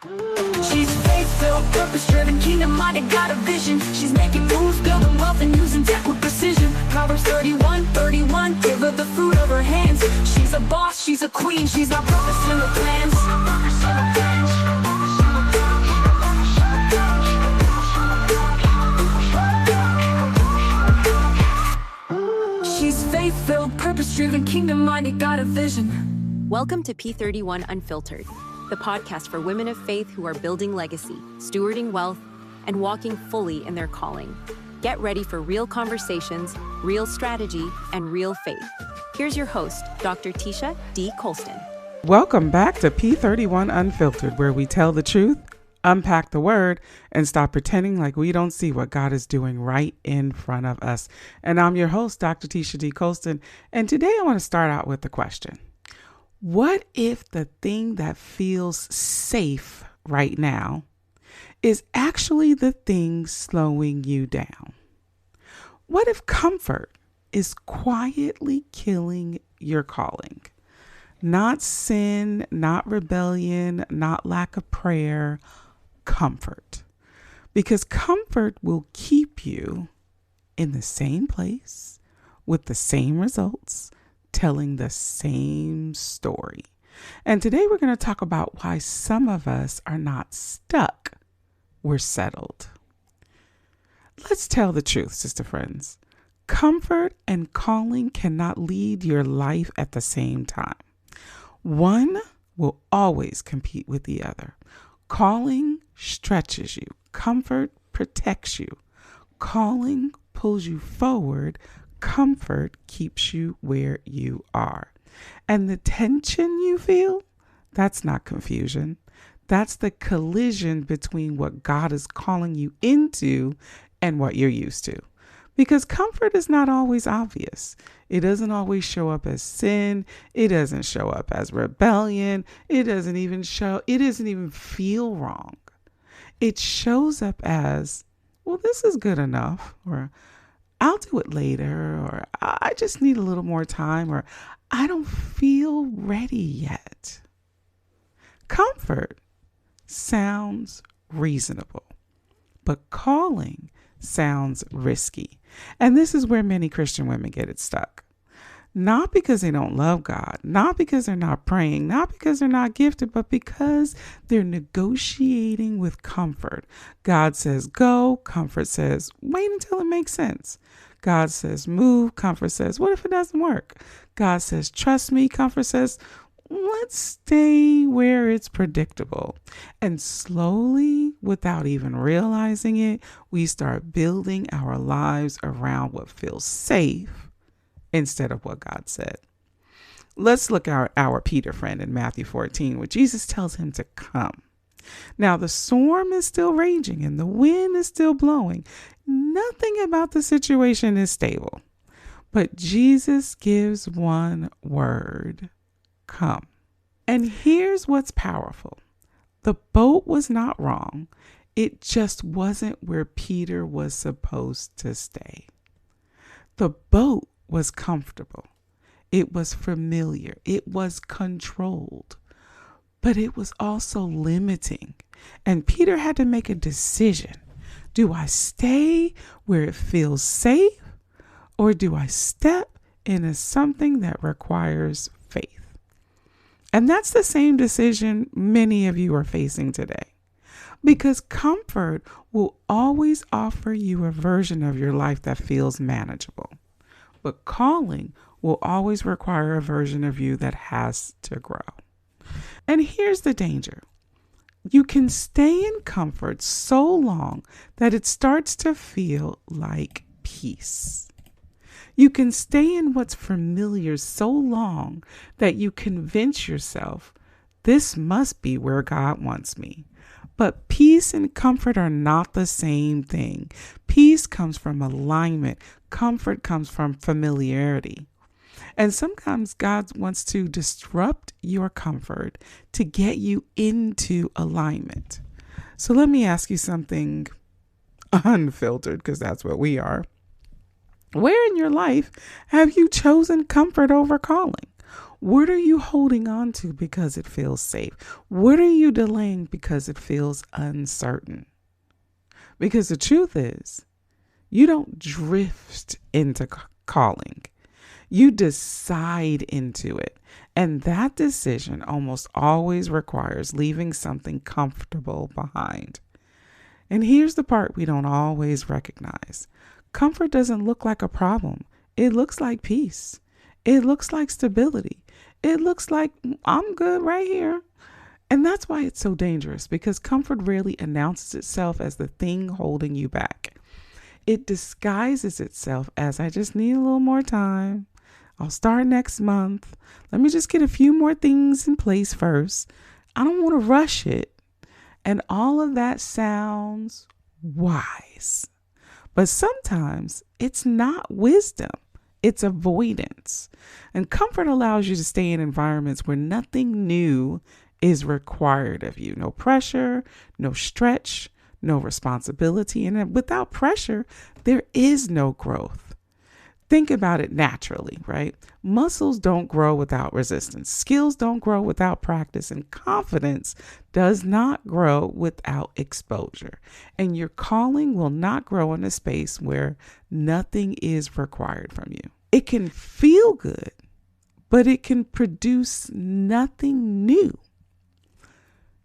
She's faith-filled, purpose-driven, kingdom-minded, got a vision. She's making moves, building wealth, and using tech with precision. Proverbs 31, give her the fruit of her hands. She's a boss, she's a queen, she's got purpose in her plans. She's faith-filled, purpose-driven, kingdom-minded, got a vision. Welcome to P31 Unfiltered, the podcast for women of faith who are building legacy, stewarding wealth, and walking fully in their calling. Get ready for real conversations, real strategy, and real faith. Here's your host, Dr. Tisha D. Colston. Welcome back to P31 Unfiltered, where we tell the truth, unpack the word, and stop pretending like we don't see what God is doing right in front of us. And I'm your host, Dr. Tisha D. Colston, and today I want to start out with the question. What if the thing that feels safe right now is actually the thing slowing you down? What if comfort is quietly killing your calling? Not sin, not rebellion, not lack of prayer, comfort. Because comfort will keep you in the same place with the same results, telling the same story. And today we're going to talk about why some of us are not stuck. We're settled. Let's tell the truth, sister friends. Comfort and calling cannot lead your life at the same time. One will always compete with the other. Calling stretches you. Comfort protects you. Calling pulls you forward. Comfort keeps you where you are. And the tension you feel, that's not confusion. That's the collision between what God is calling you into and what you're used to. Because comfort is not always obvious. It doesn't always show up as sin. It doesn't show up as rebellion. It doesn't even feel wrong. It shows up as, well, this is good enough, or I'll do it later, or I just need a little more time, or I don't feel ready yet. Comfort sounds reasonable, but calling sounds risky. And this is where many Christian women get it stuck. Not because they don't love God, not because they're not praying, not because they're not gifted, but because they're negotiating with comfort. God says go, comfort says wait until it makes sense. God says move, comfort says what if it doesn't work? God says trust me, comfort says let's stay where it's predictable. And slowly, without even realizing it, we start building our lives around what feels safe instead of what God said. Let's look at our Peter friend in Matthew 14, where Jesus tells him to come. Now, the storm is still raging and the wind is still blowing. Nothing about the situation is stable. But Jesus gives one word. Come. And here's what's powerful. The boat was not wrong. It just wasn't where Peter was supposed to stay. The boat was comfortable. It was familiar. It was controlled. But it was also limiting. And Peter had to make a decision. Do I stay where it feels safe, or do I step into something that requires faith? And that's the same decision many of you are facing today. Because comfort will always offer you a version of your life that feels manageable. But calling will always require a version of you that has to grow. And here's the danger. You can stay in comfort so long that it starts to feel like peace. You can stay in what's familiar so long that you convince yourself, this must be where God wants me. But peace and comfort are not the same thing. Peace comes from alignment. Comfort comes from familiarity. And sometimes God wants to disrupt your comfort to get you into alignment. So let me ask you something unfiltered, because that's what we are. Where in your life have you chosen comfort over calling? What are you holding on to because it feels safe? What are you delaying because it feels uncertain? Because the truth is, you don't drift into calling. You decide into it. And that decision almost always requires leaving something comfortable behind. And here's the part we don't always recognize. Comfort doesn't look like a problem. It looks like peace. It looks like stability. It looks like I'm good right here. And that's why it's so dangerous, because comfort rarely announces itself as the thing holding you back. It disguises itself as, I just need a little more time. I'll start next month. Let me just get a few more things in place first. I don't want to rush it. And all of that sounds wise. But sometimes it's not wisdom. It's avoidance. And comfort allows you to stay in environments where nothing new is required of you. No pressure, no stretch, no responsibility. And without pressure, there is no growth. Think about it naturally, right? Muscles don't grow without resistance. Skills don't grow without practice. And confidence does not grow without exposure. And your calling will not grow in a space where nothing is required from you. It can feel good, but it can produce nothing new.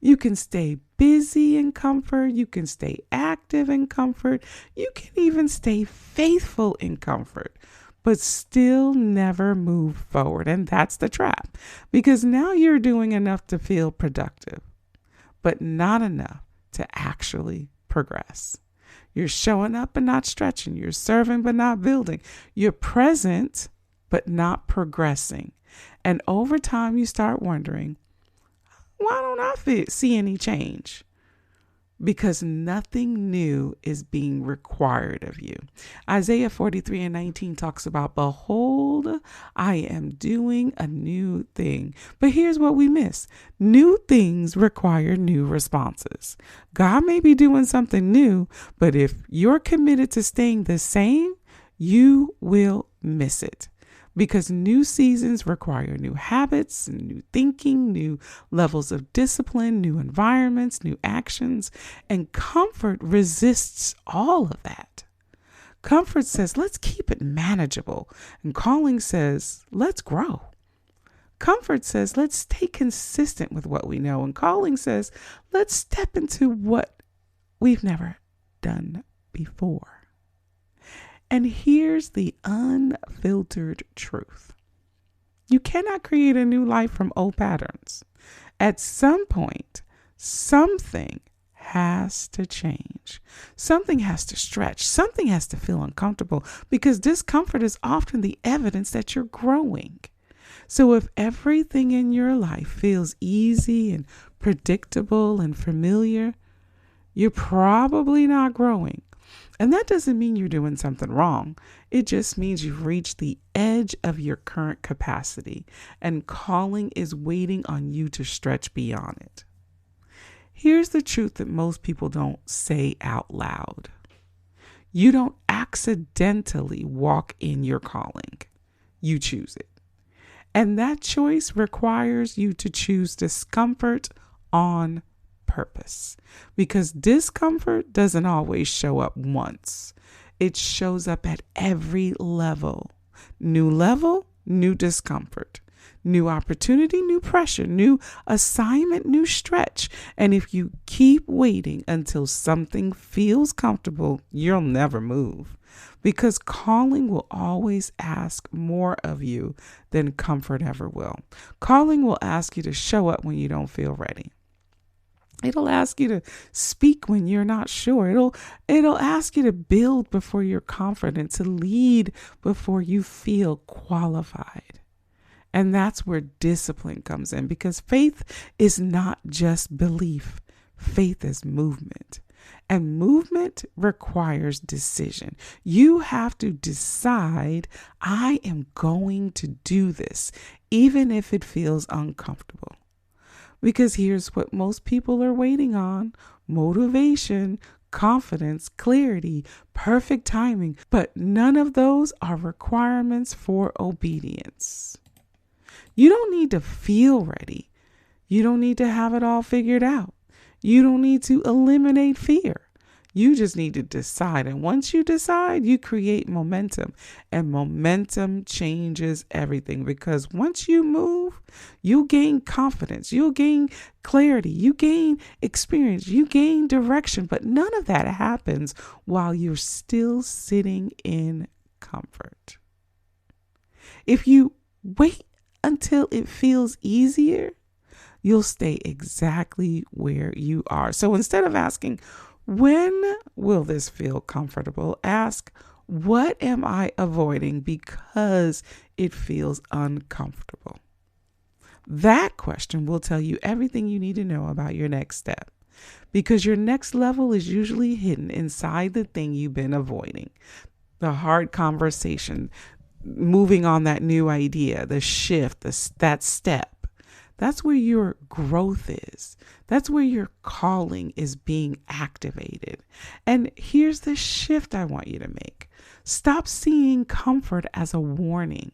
You can stay busy in comfort. You can stay active in comfort. You can even stay faithful in comfort, but still never move forward. And that's the trap, because now you're doing enough to feel productive, but not enough to actually progress. You're showing up but not stretching. You're serving but not building. You're present but not progressing. And over time, you start wondering, why don't I see any change? Because nothing new is being required of you. Isaiah 43:19 talks about, behold, I am doing a new thing. But here's what we miss. New things require new responses. God may be doing something new, but if you're committed to staying the same, you will miss it. Because new seasons require new habits, new thinking, new levels of discipline, new environments, new actions. And comfort resists all of that. Comfort says, let's keep it manageable. And calling says, let's grow. Comfort says, let's stay consistent with what we know. And calling says, let's step into what we've never done before. And here's the unfiltered truth. You cannot create a new life from old patterns. At some point, something has to change. Something has to stretch. Something has to feel uncomfortable, because discomfort is often the evidence that you're growing. So if everything in your life feels easy and predictable and familiar, you're probably not growing. And that doesn't mean you're doing something wrong. It just means you've reached the edge of your current capacity, and calling is waiting on you to stretch beyond it. Here's the truth that most people don't say out loud. You don't accidentally walk in your calling. You choose it. And that choice requires you to choose discomfort on purpose, because discomfort doesn't always show up once. It shows up at every level. New level, new discomfort. New opportunity, new pressure. New assignment, new stretch. And if you keep waiting until something feels comfortable, you'll never move, because calling will always ask more of you than comfort ever will. Calling will ask you to show up when you don't feel ready. It'll ask you to speak when you're not sure. It'll ask you to build before you're confident, to lead before you feel qualified. And that's where discipline comes in, because faith is not just belief. Faith is movement. And movement requires decision. You have to decide, I am going to do this, even if it feels uncomfortable. Because here's what most people are waiting on: motivation, confidence, clarity, perfect timing. But none of those are requirements for obedience. You don't need to feel ready. You don't need to have it all figured out. You don't need to eliminate fear. You just need to decide. And once you decide, you create momentum. And momentum changes everything, because once you move, you gain confidence. You'll gain clarity. You gain experience. You gain direction. But none of that happens while you're still sitting in comfort. If you wait until it feels easier, you'll stay exactly where you are. So instead of asking, when will this feel comfortable? Ask, what am I avoiding because it feels uncomfortable? That question will tell you everything you need to know about your next step, because your next level is usually hidden inside the thing you've been avoiding. The hard conversation, moving on that new idea, the shift, that step. That's where your growth is. That's where your calling is being activated. And here's the shift I want you to make. Stop seeing comfort as a warning.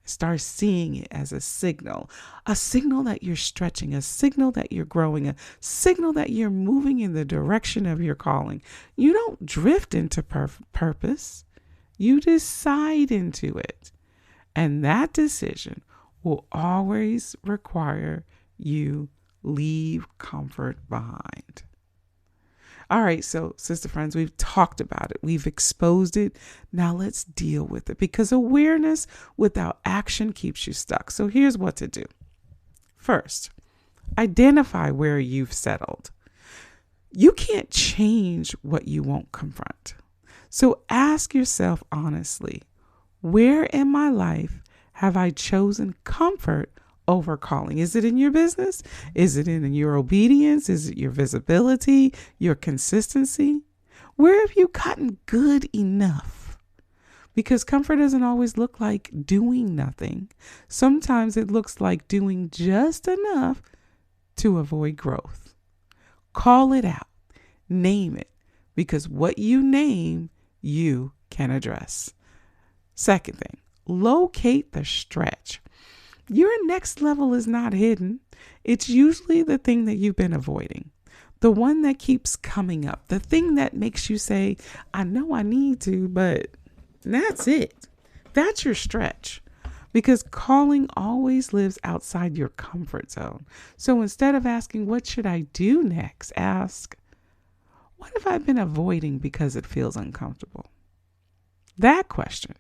Start seeing it as a signal that you're stretching, a signal that you're growing, a signal that you're moving in the direction of your calling. You don't drift into purpose. You decide into it. And that decision will always require you leave comfort behind. All right, so sister friends, we've talked about it. We've exposed it. Now let's deal with it, because awareness without action keeps you stuck. So here's what to do. First, identify where you've settled. You can't change what you won't confront. So ask yourself honestly, where in my life have I chosen comfort over calling? Is it in your business? Is it in your obedience? Is it your visibility, your consistency? Where have you gotten good enough? Because comfort doesn't always look like doing nothing. Sometimes it looks like doing just enough to avoid growth. Call it out. Name it. Because what you name, you can address. Second thing, locate the stretch. Your next level is not hidden. It's usually the thing that you've been avoiding, the one that keeps coming up, the thing that makes you say, I know I need to, but that's it. That's your stretch, because calling always lives outside your comfort zone. So instead of asking, what should I do next? Ask, what have I been avoiding because it feels uncomfortable? That question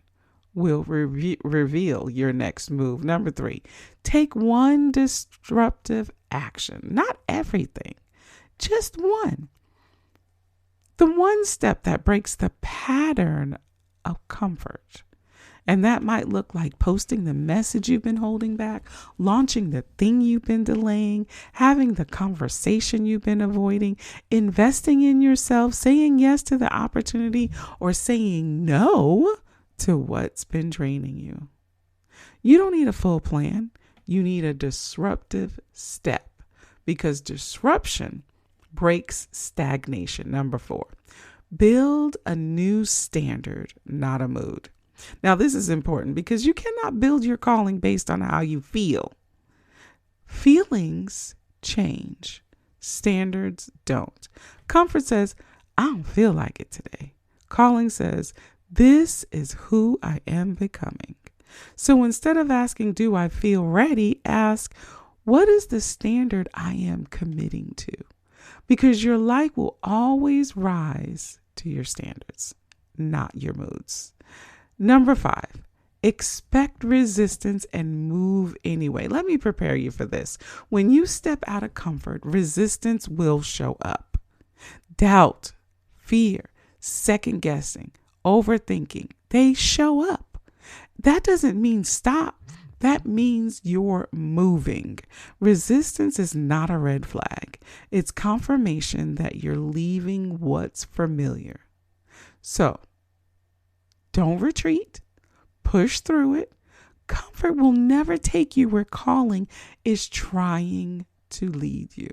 will reveal your next move. Number 3, take one disruptive action, not everything, just one. The one step that breaks the pattern of comfort. And that might look like posting the message you've been holding back, launching the thing you've been delaying, having the conversation you've been avoiding, investing in yourself, saying yes to the opportunity, or saying no to what's been draining you. You don't need a full plan. You need a disruptive step, because disruption breaks stagnation. Number 4, build a new standard, not a mood. Now, this is important because you cannot build your calling based on how you feel. Feelings change. Standards don't. Comfort says, I don't feel like it today. Calling says, this is who I am becoming. So instead of asking, do I feel ready? Ask, what is the standard I am committing to? Because your light will always rise to your standards, not your moods. Number 5, expect resistance and move anyway. Let me prepare you for this. When you step out of comfort, resistance will show up. Doubt, fear, second guessing, overthinking, they show up. That doesn't mean stop. That means you're moving. Resistance is not a red flag. It's confirmation that you're leaving what's familiar. So, don't retreat. Push through it. Comfort will never take you where calling is trying to lead you.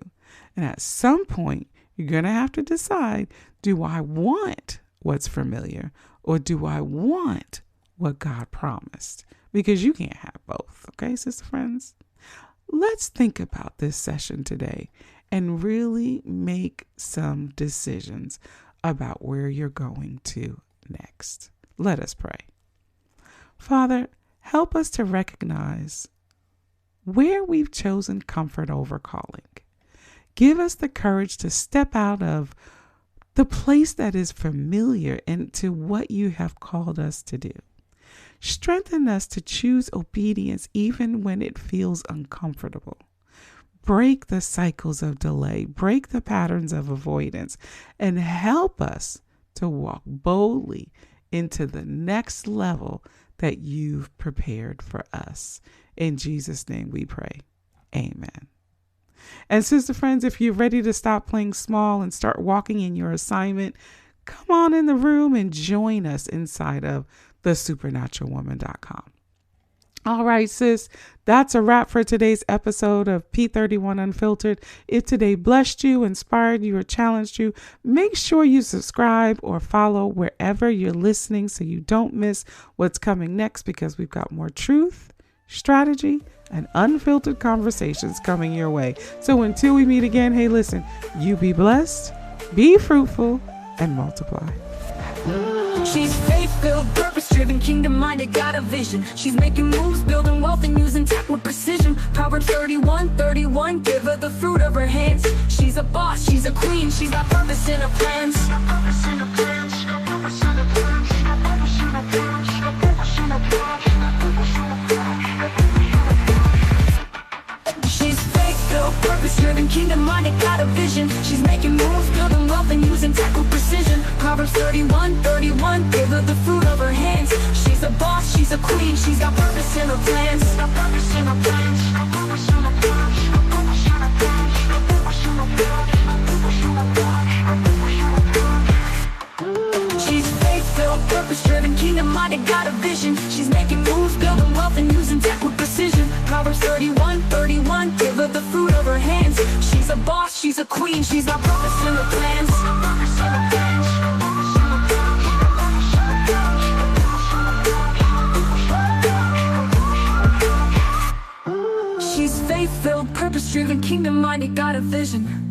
And at some point, you're going to have to decide, do I want what's familiar, or do I want what God promised? because you can't have both. Okay, sister friends? Let's think about this session today and really make some decisions about where you're going to next. Let us pray. Father, help us to recognize where we've chosen comfort over calling. Give us the courage to step out of the place that is familiar into what you have called us to do. Strengthen us to choose obedience even when it feels uncomfortable. Break the cycles of delay, break the patterns of avoidance, and help us to walk boldly into the next level that you've prepared for us. In Jesus' name we pray. Amen. And sister friends, if you're ready to stop playing small and start walking in your assignment, come on in the room and join us inside of thesupernaturalwoman.com. All right, sis, that's a wrap for today's episode of P31 Unfiltered. If today blessed you, inspired you, or challenged you, make sure you subscribe or follow wherever you're listening so you don't miss what's coming next, because we've got more truth, strategy, and unfiltered conversations coming your way. So until we meet again, hey, listen, you be blessed, be fruitful, and multiply. She's faith-filled, purpose-driven, kingdom-minded, got a vision. She's making moves, building wealth, and using tech with precision. Proverbs 31, give her the fruit of her hands. She's a boss, she's a queen, she's got purpose in her plans. She's faith-filled, purpose-driven, kingdom-minded, got a vision. She's making moves, building wealth, and using tech with precision. Proverbs 31, give her the fruit of her hands. She's a boss, she's a queen, she's got purpose in her plans. She's faith-filled, purpose-driven, kingdom-minded, got a vision. She's making moves, building wealth, and using tech with precision. Proverbs 31, give her the fruit of her hands. She's a boss, she's a queen, she's got purpose in her plans. She's faith-filled, purpose-driven, kingdom-minded, got a vision.